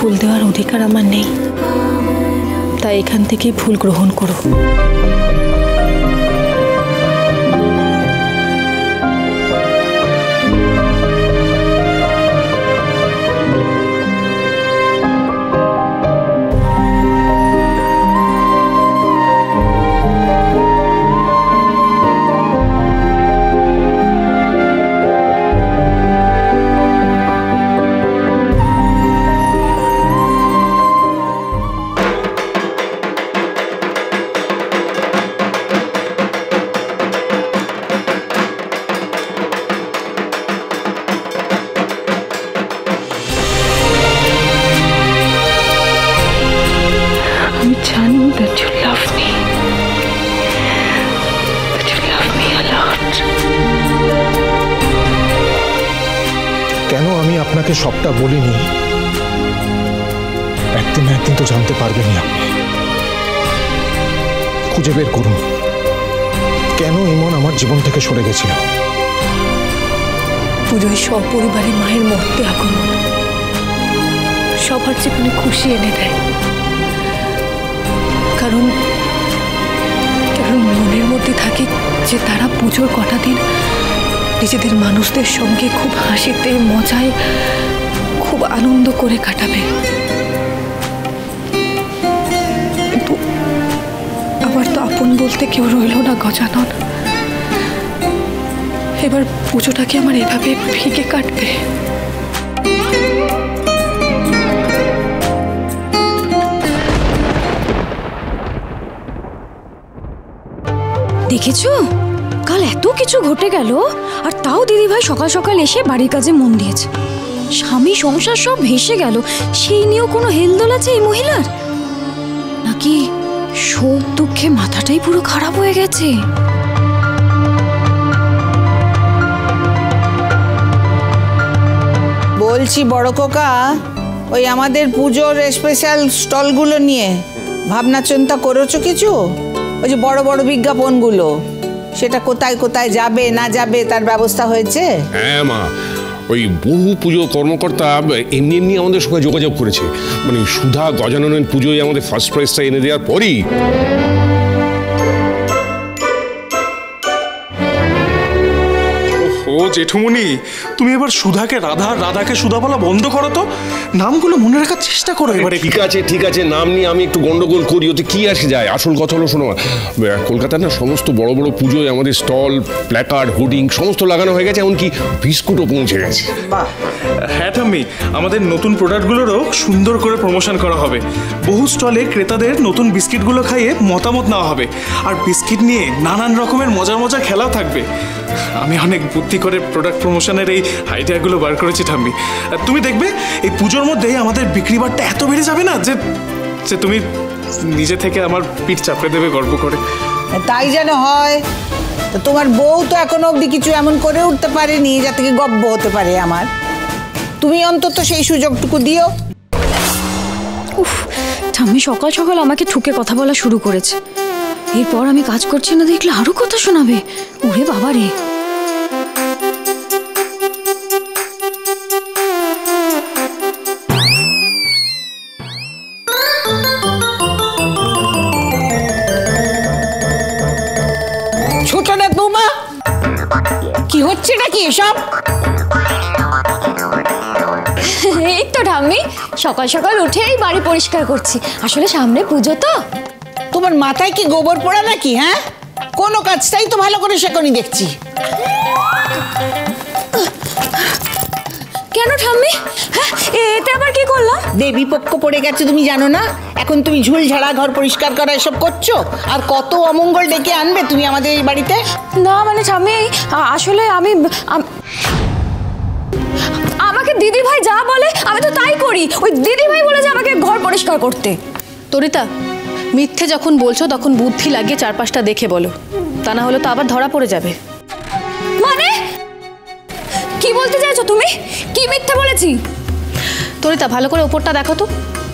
ফুল দেওয়ার অধিকার আমার নেই, তাই এখান থেকেই ফুল গ্রহণ করো। কেন আমি আপনাকে সবটা বলিনি? একদিন না একদিন তো জানতে পারবেনই আপনি। খুঁজে বের করুন কেন ইমন আমার জীবন থেকে সরে গেছিল। পুজোয় সপরিবারে মায়ের মর্তে আগমন সবার জীবনে খুশি এনে দেয়, কারণ মনের মধ্যে থাকে যে তারা পুজোর কটা দিন নিজেদের মানুষদের সঙ্গে খুব হাসিতে মজায় খুব আনন্দ করে কাটাবে। কিন্তু আমার তো আপন বলতে কেউ রইল না গজানন। এবার পুজোটাকে আমার এভাবে ফিকে কাটবে। দেখেছো কাল এত কিছু ঘটে গেল, আর তাও দিদিভাই সকাল সকাল এসে বাড়ির কাজে মন দিয়েছে। স্বামী সংসার সব ভেসে গেল, সেই নিয়েও কোনো হেলদোল আছে এই মহিলার? নাকি শোক দুঃখে মাথাটাই পুরো খারাপ হয়ে গেছে? বলছি বড় কোকা, ওই আমাদের পুজোর স্পেশাল স্টলগুলো নিয়ে ভাবনা চিন্তা করেছো কিছু? ওই যে বড় বড় বিজ্ঞাপনগুলো, সেটা কোথায় কোথায় যাবে না যাবে তার ব্যবস্থা হয়েছে? হ্যাঁ মা, ওই বহু পুজো কর্মকর্তা এমনি এমনি আমাদের সঙ্গে যোগাযোগ করেছে। মানে সুধা গজাননের পুজোয় আমাদের ফার্স্ট প্রাইজটা এনে দেওয়ার পরই ও জেঠুমনি, তুমি এবার সুধাকে রাধা, রাধাকে সুধা বলা বন্ধ করো তো। নামগুলো মনে রাখার চেষ্টা করো এবারে। ঠিক আছে, নাম নিয়ে আমি একটু গন্ডগোল করি, ওতে কি আসে যায়? আসল কথা হলো শোনো, কলকাতার না সমস্ত বড় বড় পুজোয় আমাদের স্টল, প্ল্যাকার্ড, হোর্ডিং সমস্ত লাগানো হয়ে গেছে, এমনকি বিস্কুটও পৌঁছে গেছে। হ্যাঁ ঠাম্মি, আমাদের নতুন প্রোডাক্টগুলোরও সুন্দর করে প্রমোশন করা হবে। বহু স্টলে ক্রেতাদের নতুন বিস্কিটগুলো খাইয়ে মতামত নেওয়া হবে, আর বিস্কিট নিয়ে নানান রকমের মজার মজার খেলাও থাকবে। আমি অনেক বুদ্ধি করে প্রোডাক্ট প্রমোশনের এই আইডিয়াগুলো বার করেছি ঠাম্মি। তুমি দেখবে এই পুজোর মধ্যে আমাদের বিক্রি বাট্টা এত বেড়ে যাবে না যে তুমি নিজে থেকে আমার পিঠ চাপড়ে দেবে গর্ব করে। তাই যেন হয়। তো তোমার বউ তো এখনো অবধি কিছু এমন করে উঠতে পারেনি যাতে কি গব্ব হতে পারে আমার। তুমি অন্তত সেই সুযোগটুকু দিও। উফ, ঠাম্মি সকাল সকাল আমাকে ঠুকে কথা বলা শুরু করেছে। এরপর আমি কাজ করছি না দেখলে আরো কথা শোনাবে। ওরে বাবা রে। ছোটনাথ বৌমা, কি হচ্ছে নাকি এসব? এই তো ঠাম্মি, সকাল সকাল উঠেই বাড়ি পরিষ্কার করছি। আসলে সামনে পুজো তো। তোমার মাথায় কি গোবর পোড়া নাকি? হ্যাঁ, কোনো কাজটাই তো ভালো করে শেখনি দেখছি। কেন ঠাম্মি? হ্যাঁ, এতে আবার কি করলাম? দেবী পক্ষ পড়ে গেছে তুমি জানো না? এখন তুমি ঝুল ঝাড়া, ঘর পরিষ্কার করা এসব করছো, আর কত অমঙ্গল ডেকে আনবে তুমি আমাদের এই বাড়িতে। না মানে ঠাম্মি, আসলে আমাকে দিদিভাই যা বলে আমি তো তাই করি। ওই দিদিভাই বলেছে আমাকে ঘর পরিষ্কার করতে। তরিতা, মিথ্যে যখন বলছো তখন বুদ্ধি লাগিয়ে চারপাশটা দেখে বলো, তা না হলে তো আবার ধরা পড়ে যাবে। মানে কি বলতে চাইছো তুমি? কি মিথ্যে বলেছি? তরিতা, ভালো করে ওপরটা দেখো তো,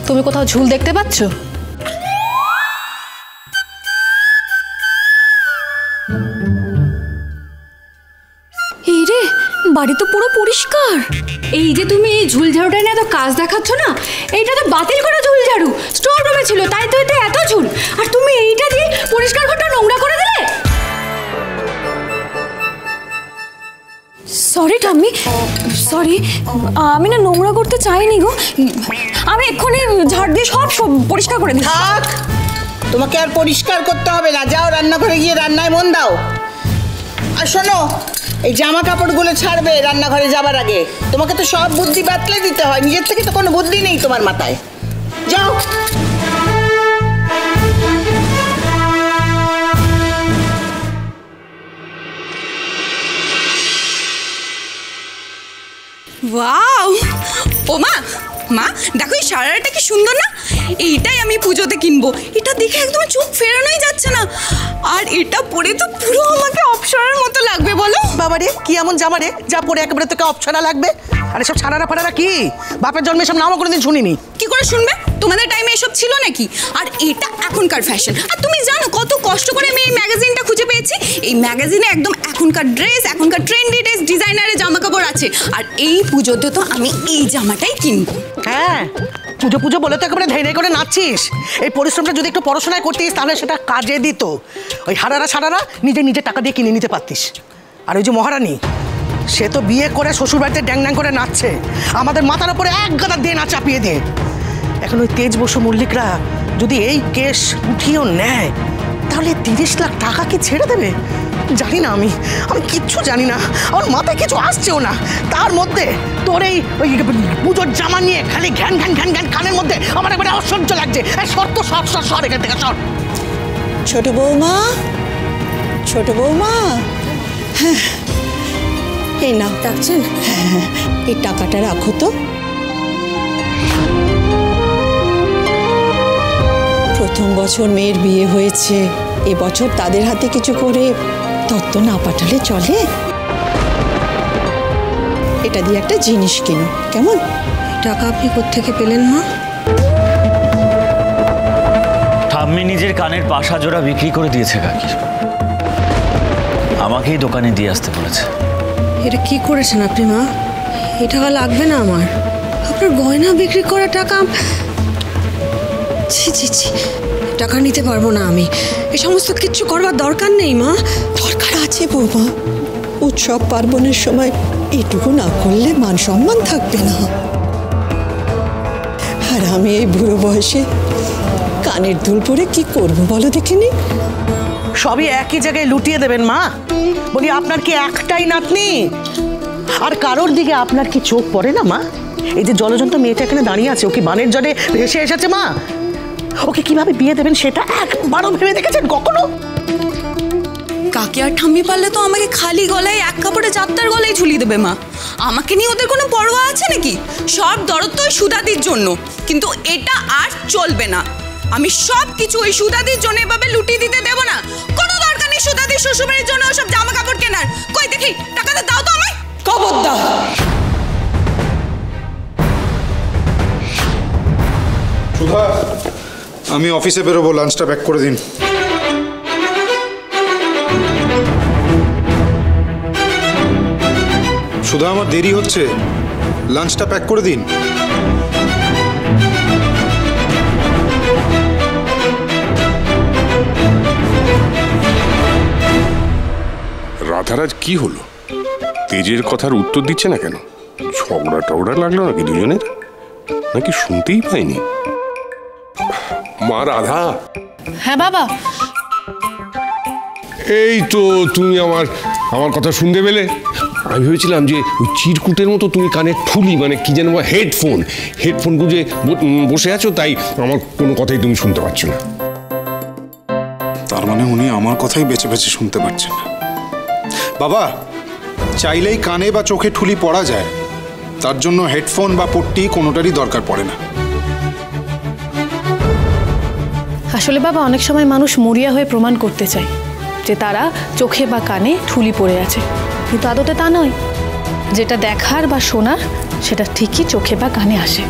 তুমি কোথাও ঝুল দেখতে পাচ্ছ? এই রে, বাড়ি তো পুরো পরিষ্কার। এই যে তুমি এই ঝুলঝাড়ুটা নিয়ে এত কাজ দেখাচ্ছ না, এইটা তো বাতিল করা ঝুলঝাড়ু, স্টোর রুমে ছিল, তাই তো এতে এত ঝুল, আর তুমি এইটা দিয়ে পরিষ্কার ঘরটা নোংরা করে দিলে। সরি ঠাম্মি, সরি, আমি না নোংরা করতে চাইনি গো। আমি এক্ষুনি ঝাড় দিয়ে সব পরিষ্কার করে দিই। থাক, তোমাকে আর পরিষ্কার করতে হবে না, যাও রান্নাঘরে গিয়ে রান্নায় মন দাও। আর শোনো, এই জামা কাপড়গুলো ছাড়বে রান্নাঘরে যাবার আগে। তোমাকে তো সব বুদ্ধি বাতলে দিতে হয়, নিজের থেকে তো কোনো বুদ্ধি নেই তোমার মাথায়। যাও। ওয়াও, ও মা, মা দেখো এই সারাটা কি সুন্দর না, এইটাই আমি পুজোতে কিনবো। এটা দেখে একদম চোখ ফেরানোই যাচ্ছে না, আর এটা পরে তো পুরো আমাকে অপসরার মতো লাগবে। বলো বাবারে, কি এমন জামা রে যা পরে একেবারে তোকে অপসরা লাগবে? আরে সব ছাড়ারা ফাড়ারা কি, বাপের জন্মে সব নামও কোনোদিন শুনিনি। কি করে শুনবে, তোমাদের টাইমে এসব ছিল নাকি? আর এটা এখনকার ফ্যাশন। আর তুমি জানো কত কষ্ট করে আমি এই ম্যাগাজিনটা খুঁজে পেয়েছি। এই ম্যাগাজিনে একদম এখনকার ড্রেস, এখনকার ট্রেন্ডি ড্রেস, ডিজাইনারের জামা কাপড় আছে। আর এই পুজোতে তো আমি এই জামাটাই কিনবো। হ্যাঁ, পুজো পুজো বলে তো একেবারে ধেড়ে করে নাচছিস। এই পরিশ্রমটা যদি একটু পড়াশোনায় করতিস তাহলে সেটা কাজে দিত। ওই হারারা সারারা নিজে নিজে টাকা দিয়ে কিনে নিতে পারতিস। আর ওই যে মহারানী, সে তো বিয়ে করে শ্বশুরবাড়িতে ড্যাং ড্যাং করে নাচছে, আমাদের মাথার উপরে এক গাদা দিয়ে না চাপিয়ে দিয়ে। এখন ওই তেজ বসু মল্লিকরা যদি এই কেস উঠিয়েও নেয় তাহলে 30 লাখ টাকা কি ছেড়ে দেবে? জানি না, আমি কিচ্ছু জানি না, আমার মাথায় কিছু আসছেও না। তার মধ্যে তোর এই ওই পুজোর জামা নিয়ে খালি ঘ্যান ঘ্যান ঘ্যান ঘ্যান কানের মধ্যে আমার একবারে অসহ্য লাগছে। সর তো, সর সর সর এখান থেকে সর। ছোট বৌমা, ছোট বৌমা, হ্যাঁ এই নাও। ডাকছেন? হ্যাঁ, এই টাকাটা রাখো তো। প্রথম বছর মেয়ের বিয়ে হয়েছে, এবছর তাদের হাতে কিছু করে তত্ত্ব না পাঠালে চলে। এটা দিয়ে একটা জিনিস কিনো, কেমন? টাকা আপনি কোত্থেকে পেলেন মা? ঠাম্মি নিজের কানের পাশা জোড়া বিক্রি করে দিয়েছে কাকির, আমাকেই দোকানে দিয়ে আসতে বলেছে। এটা কি করেছেন আপনি মা? এই টাকা লাগবে না আমার, আপনার গয়না বিক্রি করা টাকা। ছি ছি ছি, টাকা নিতে পারবো না আমি, এ সমস্ত কিচ্ছু করবার দরকার নেই মা। দরকার আছে বৌমা, উৎসব পার্বণের সময় এটুকু না করলে মান সম্মান থাকবে না। আর আমি এই বুড়ো বয়সে কানের দুল পরে কি করবো বলো দেখিনি? সবই একই জায়গায় লুটিয়ে দেবেন মা। বলি, আপনার কি একটাই নাতনি? আর কারোর দিকে আপনার কি চোখ পড়ে না মা? এই যে জলজন্ত মেয়েটা এখানে দাঁড়িয়ে আছে, ও কি বানের জলে ভেসে এসেছে মা? ওকে কিভাবে বিয়ে দেবেন সেটা একবারও ভেবে দেখেছেন কখনো? কাকি আর ঠাম্মি পারলে তো আমাকে খালি গলায় এক কাপড়ে যাত্রার গলায় ঝুলিয়ে দেবে মা। আমাকে নিয়ে ওদের কোনো পরোয়া আছে নাকি? সব দরদ তো ওই সুধাদির জন্য, কিন্তু এটা আর চলবে না। আমি সব কিছু ওই সুধাদির জন্য এভাবে লুটিয়ে দিতে দেবো না। কোনো দরকার নেই সুধাদির শ্বশুরবাড়ির জন্য ওসব জামা কাপড় কেনার। কই দেখি টাকাটা দাও তো আমায়। খবরদার! সুধা, আমি অফিসে বেরোবো, লাঞ্চটা প্যাক করে দিন। সুধা, আমার দেরি হচ্ছে, লাঞ্চটা প্যাক করে দিন। রাধারাজ কি হলো? তেজের কথার উত্তর দিচ্ছে না কেন? ঝগড়া টগড়া লাগলো নাকি দুজনের? নাকি শুনতেই পাইনি? মা রাধা। হ্যাঁ বাবা। এই তো তুমি আমার কথা শুনতে পেলে? আমি ভেবেছিলাম যে ওই চিরকুটের মতো তুমি কানে ঠুলি, মানে কি যেন হেডফোন গুঁজে বসে আছো, তাই আমার কোনো কথাই তুমি শুনতে পাচ্ছ না। তার মানে উনি আমার কথাই বেছে বেছে শুনতে পাচ্ছেন না। বাবা, চাইলেই কানে বা চোখে ঠুলি পড়া যায়, তার জন্য হেডফোন বা পট্টি কোনোটারই দরকার পড়ে না। আসলে বাবা, অনেক সময় মানুষ মরিয়া হয়ে প্রমাণ করতে চায় যে তারা চোখে বা কানে ঠুলি পড়ে আছে, কিন্তু আদতে তা নয়। যেটা দেখার বা শোনার সেটা ঠিকই চোখে বা কানে আসে।